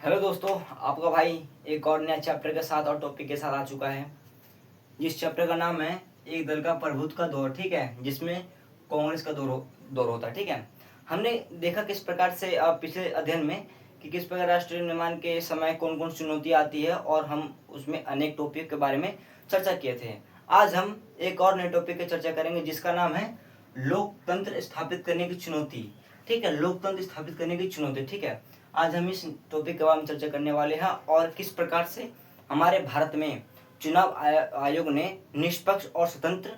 Hello दोस्तों, आपका भाई एक और नया चैप्टर के साथ और टॉपिक के साथ आ चुका है। जिस चैप्टर का नाम है एक दल का प्रभुत्व का दौर, ठीक है, जिसमें कांग्रेस का दौर होता है। ठीक है, हमने देखा किस प्रकार से पिछले अध्ययन में कि किस प्रकार राष्ट्र निर्माण के समय कौन कौन चुनौतियाँ आती है और हम उसमें अनेक टॉपिक के बारे में चर्चा किए थे। आज हम एक और नए टॉपिक की चर्चा करेंगे जिसका नाम है लोकतंत्र स्थापित करने की चुनौती। ठीक है, लोकतंत्र स्थापित करने की चुनौती। ठीक है, आज हम इस टॉपिक के बारे में चर्चा करने वाले हैं और किस प्रकार से हमारे भारत में चुनाव आयोग ने निष्पक्ष और स्वतंत्र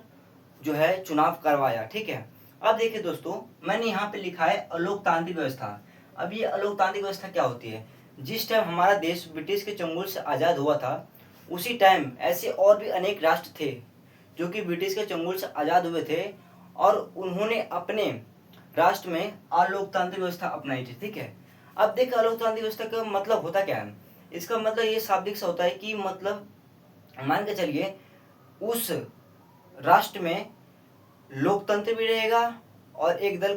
जो है चुनाव करवाया। ठीक है, अब देखिए दोस्तों, मैंने यहाँ पे लिखा है अलोकतांत्रिक व्यवस्था। अब ये अलोकतांत्रिक व्यवस्था क्या होती है? जिस टाइम हमारा देश ब्रिटिश के चंगुल से आज़ाद हुआ था, उसी टाइम ऐसे और भी अनेक राष्ट्र थे जो कि ब्रिटिश के चंगुल से आज़ाद हुए थे और उन्होंने अपने राष्ट्र में अलोकतांत्रिक व्यवस्था अपनाई थी। ठीक है, अब देखिए अलोकतांत्रिक व्यवस्था का मतलब होता क्या है। इसका मतलब ये शाब्दिक से होता है कि मतलब मान के चलिए उस राष्ट्र में लोकतंत्र भी रहेगा और एक दल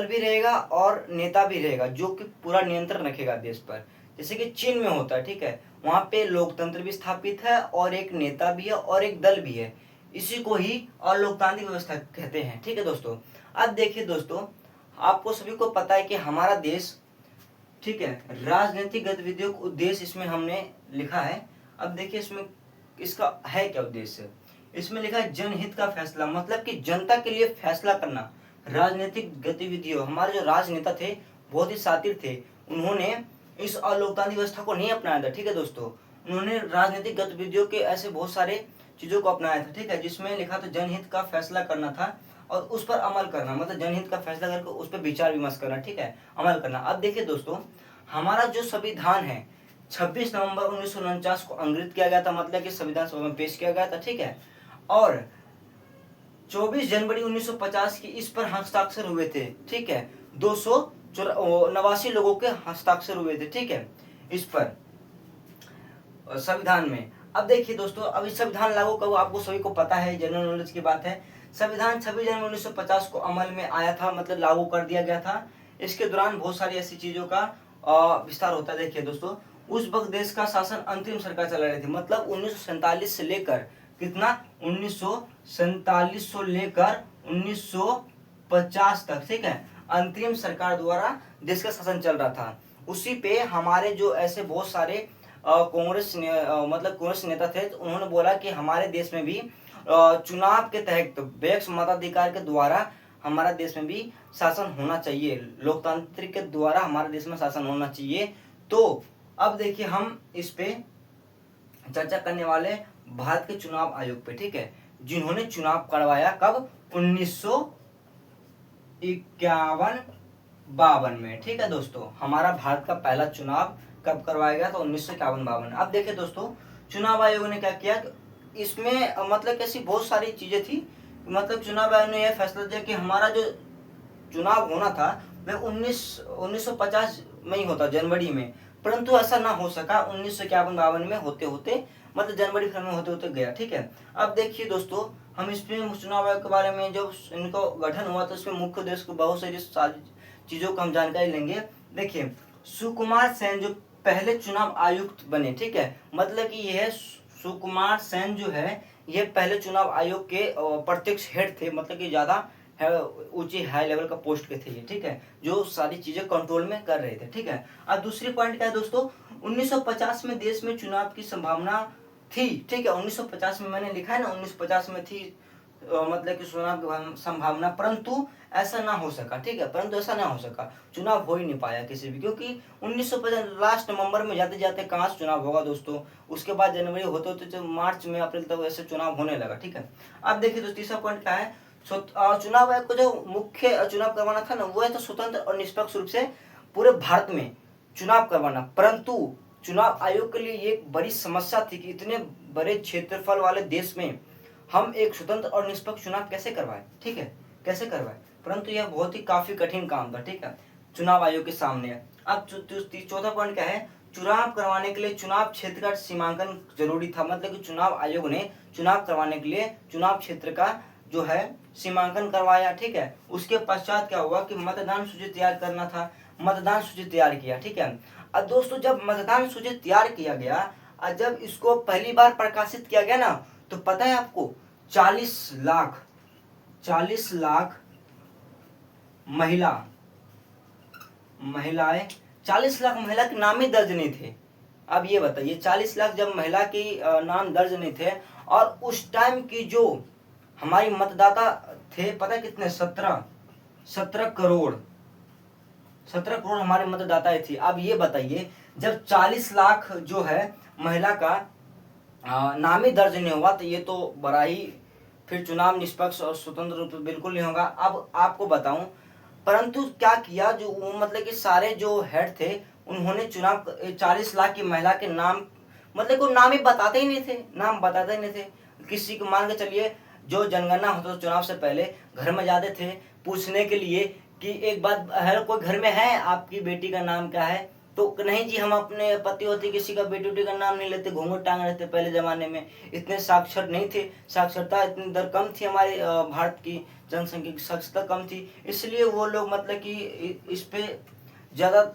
भी रहेगा और नेता भी रहेगा जो कि पूरा नियंत्रण रखेगा देश पर, जैसे कि चीन में होता है। ठीक है, वहाँ पे लोकतंत्र भी स्थापित है और एक नेता भी है और एक दल भी है। इसी को ही अलोकतांत्रिक व्यवस्था कहते हैं। ठीक है दोस्तों, अब देखिए दोस्तों, आपको सभी को पता है कि हमारा देश, ठीक है, राजनीतिक गतिविधियों का उद्देश्य इसमें हमने लिखा है। अब देखिए इसमें इसका है क्या उद्देश्य। इसमें लिखा है जनहित का फैसला, मतलब कि जनता के लिए फैसला करना। राजनीतिक गतिविधियों, हमारे जो राजनेता थे बहुत ही शातिर थे, उन्होंने इस अलोकतांत्रिक व्यवस्था को नहीं अपनाया था। ठीक है दोस्तों, उन्होंने राजनीतिक गतिविधियों के ऐसे बहुत सारे चीजों को अपनाया था। ठीक है, जिसमें लिखा था जनहित का फैसला करना था और उस पर अमल करना, मतलब जनहित का फैसला करके उस पर विचार विमर्श करना। ठीक है, अमल करना। अब देखिए दोस्तों, हमारा जो संविधान है 26 नवंबर 1949 को अंग्रित किया गया था, मतलब कि संविधान सभा में पेश किया गया था। ठीक है, और 24 जनवरी 1950 की इस पर हस्ताक्षर हुए थे। ठीक है, 289 लोगों के हस्ताक्षर हुए थे। ठीक है, इस पर संविधान में। अब देखिए दोस्तों, अब इस संविधान लागू कब, आपको सभी को पता है, जनरल नॉलेज की बात है। संविधान 26 जनवरी 1950 को अमल में आया था, मतलब लागू कर दिया गया था। इसके दौरान बहुत सारी ऐसी चीजों का विस्तार होता है। देखिए दोस्तों, उस वक्त देश का शासन अंतरिम सरकार चला रही थी, मतलब 1947 से लेकर कितना, 1947 से लेकर 1950 तक। ठीक है, अंतरिम सरकार द्वारा देश का शासन चल रहा था। उसी पे हमारे जो ऐसे बहुत सारे मतलब कांग्रेस नेता थे, तो उन्होंने बोला कि हमारे देश में भी चुनाव के तहत व्यक्ष मताधिकार के द्वारा हमारा देश में भी शासन होना चाहिए, लोकतांत्रिक के द्वारा हमारे देश में शासन होना चाहिए। तो अब देखिए हम इस पे चर्चा करने वाले भारत के चुनाव आयोग पे। ठीक है, जिन्होंने चुनाव करवाया कब, 1951-52 में। ठीक है दोस्तों, हमारा भारत का पहला चुनाव कब करवाया गया, तो 1951-52। अब देखिए दोस्तों, चुनाव आयोग ने क्या किया, इसमें मतलब कैसी बहुत सारी चीजें थी। मतलब चुनाव आयोग ने यह फैसला दिया कि हमारा जो चुनाव होना था वह 1950 में ही होता, जनवरी में, परंतु ऐसा ना हो सका। 1951-52 में होते होते, मतलब जनवरी फरवरी में होते होते गया। ठीक है, अब देखिए दोस्तों, हम इसमें चुनाव आयोग के बारे में जब इनको गठन हुआ तो इसमें मुख्य उद्देश्य को बहुत सारी चीजों का हम जानकारी लेंगे। देखिए, सुकुमार सेन जो पहले चुनाव आयुक्त बने। ठीक है, मतलब कि यह सुकुमार सेन जो है ये पहले चुनाव आयोग के प्रत्यक्ष हेड थे, मतलब कि ज्यादा ऊंचे हाई लेवल का पोस्ट के थे ये। ठीक है, जो सारी चीजें कंट्रोल में कर रहे थे। ठीक है, अब दूसरी पॉइंट क्या है दोस्तों, 1950 में देश में चुनाव की संभावना थी। ठीक है, 1950 में मैंने लिखा है ना, 1950 में थी मतलब कि चुनाव की संभावना, परंतु ऐसा ना हो सका। ठीक है, परंतु ऐसा ना हो सका, चुनाव हो ही नहीं पाया किसी भी, क्योंकि 1950 लास्ट नवंबर में जाते जाते कहाँ से चुनाव होगा दोस्तों। उसके बाद जनवरी होते होते मार्च में अप्रैल तक ऐसे चुनाव होने लगा। ठीक है, अब देखिए दोस्तों, तीसरा पॉइंट क्या है, चुनाव आयोग को जो मुख्य चुनाव करवाना था ना, वो है तो स्वतंत्र और निष्पक्ष रूप से पूरे भारत में चुनाव करवाना। परंतु चुनाव आयोग के लिए ये एक बड़ी समस्या थी कि इतने बड़े क्षेत्रफल वाले देश में हम एक स्वतंत्र और निष्पक्ष चुनाव कैसे करवाए। ठीक है, कैसे करवाए, परंतु यह बहुत ही काफी कठिन काम था। ठीक है, चुनाव आयोग के सामने। अब चौथा पॉइंट क्या है, चुनाव करवाने के लिए चुनाव क्षेत्र का सीमांकन जरूरी था, मतलब कि चुनाव आयोग ने चुनाव करवाने के लिए चुनाव क्षेत्र का जो है सीमांकन करवाया, ठीक है। उसके पश्चात क्या हुआ कि मतदान सूची तैयार करना था, मतदान सूची तैयार किया, ठीक है। अब दोस्तों जब मतदान सूची तैयार किया गया और जब इसको पहली बार प्रकाशित किया गया ना, तो पता है आपको 40 लाख महिलाएं 40 लाख महिला के नाम ही दर्ज नहीं थे। अब ये बताइए 40 लाख जब महिला की नाम दर्ज नहीं थे, और उस टाइम की जो हमारी मतदाता थे पता है कितने, 17 करोड़ हमारे मतदाताएं थी। अब ये बताइए जब 40 लाख जो है महिला का नाम ही दर्ज नहीं हुआ, तो ये तो बड़ा ही फिर चुनाव निष्पक्ष और स्वतंत्र रूप से बिल्कुल नहीं होगा। अब आपको बताऊं, परंतु क्या किया जो मतलब कि सारे जो हेड थे उन्होंने चुनाव 40 लाख की महिला के नाम मतलब को नाम ही बताते ही नहीं थे, नाम बताते ही नहीं थे। किसी को मान के चलिए जो जनगणना होता था चुनाव से पहले घर में जाते थे पूछने के लिए कि एक बात है, कोई घर में है आपकी बेटी का नाम क्या है, तो नहीं जी हम अपने पति होते किसी का बेटी उटी का नाम नहीं लेते, घूंघट टांग रहते। पहले जमाने में इतने साक्षर नहीं थे, साक्षरता इतनी दर कम थी, हमारे भारत की जनसंख्या की साक्षरता कम थी, इसलिए वो लोग मतलब कि इस पे ज्यादा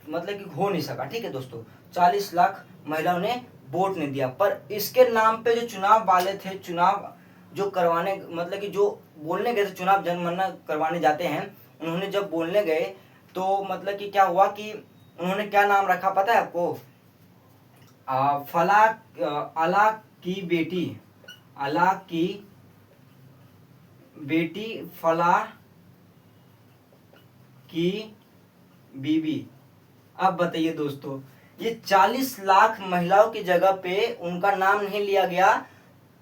मतलब कि हो नहीं सका, ठीक है दोस्तों। 40 लाख महिलाओं ने वोट नहीं दिया, पर इसके नाम पे जो चुनाव वाले थे, चुनाव जो करवाने मतलब कि जो बोलने गए थे, चुनाव जनगणना करवाने जाते हैं, उन्होंने जब बोलने गए तो मतलब कि क्या हुआ कि उन्होंने क्या नाम रखा पता है आपको, अला की बेटी फलाह की बीबी। अब बताइए दोस्तों ये 40 लाख महिलाओं की जगह पे उनका नाम नहीं लिया गया,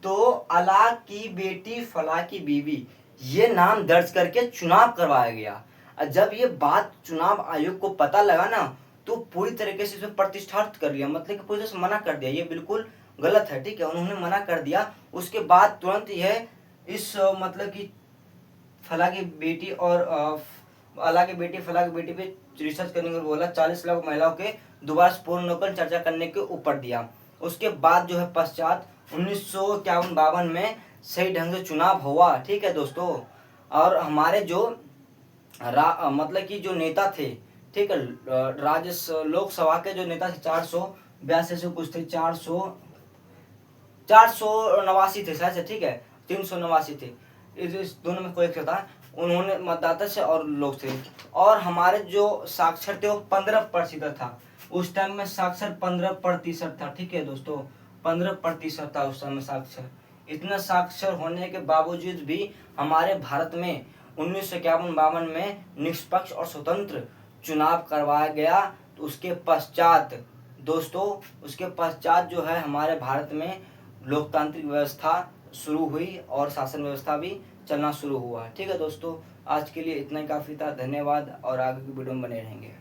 तो अला की बेटी फलाह की बीवी ये नाम दर्ज करके चुनाव करवाया गया। और जब ये बात चुनाव आयोग को पता लगा ना, तो पूरी तरीके से इसमें प्रतिष्ठार्थ कर लिया, मतलब कि पूरी तरह से मना कर दिया, ये बिल्कुल गलत है, ठीक है, उन्होंने मना कर दिया। उसके बाद तुरंत यह इस मतलब कि फलाह की बेटी और अला की बेटी फलाह की बेटी पे रिसर्च करने को बोला, 40 लाख महिलाओं के दोबारा पूर्ण नौकरी चर्चा करने के ऊपर दिया। उसके बाद जो है पश्चात 1951-52 में सही ढंग से चुनाव हुआ, ठीक है दोस्तों। और हमारे जो मतलब कि जो नेता थे, ठीक है, राज्य लोकसभा के जो नेता थे 482 से कुछ थे, 489 थे शायद से, ठीक है, 389 थे, इस दोनों में कोई एक था। उन्होंने मतदाता से और लोग थे, और हमारे जो साक्षर थे वो 15% था। उस टाइम में साक्षर 15% था, ठीक है दोस्तों, 15% था उस समय साक्षर। इतना साक्षर होने के बावजूद भी हमारे भारत में 1951-52 में निष्पक्ष और स्वतंत्र चुनाव करवाया गया। तो उसके पश्चात दोस्तों, उसके पश्चात जो है हमारे भारत में लोकतांत्रिक व्यवस्था शुरू हुई और शासन व्यवस्था भी चलना शुरू हुआ, ठीक है दोस्तों। आज के लिए इतना ही काफ़ी था, धन्यवाद, और आगे की वीडियो में बने रहेंगे।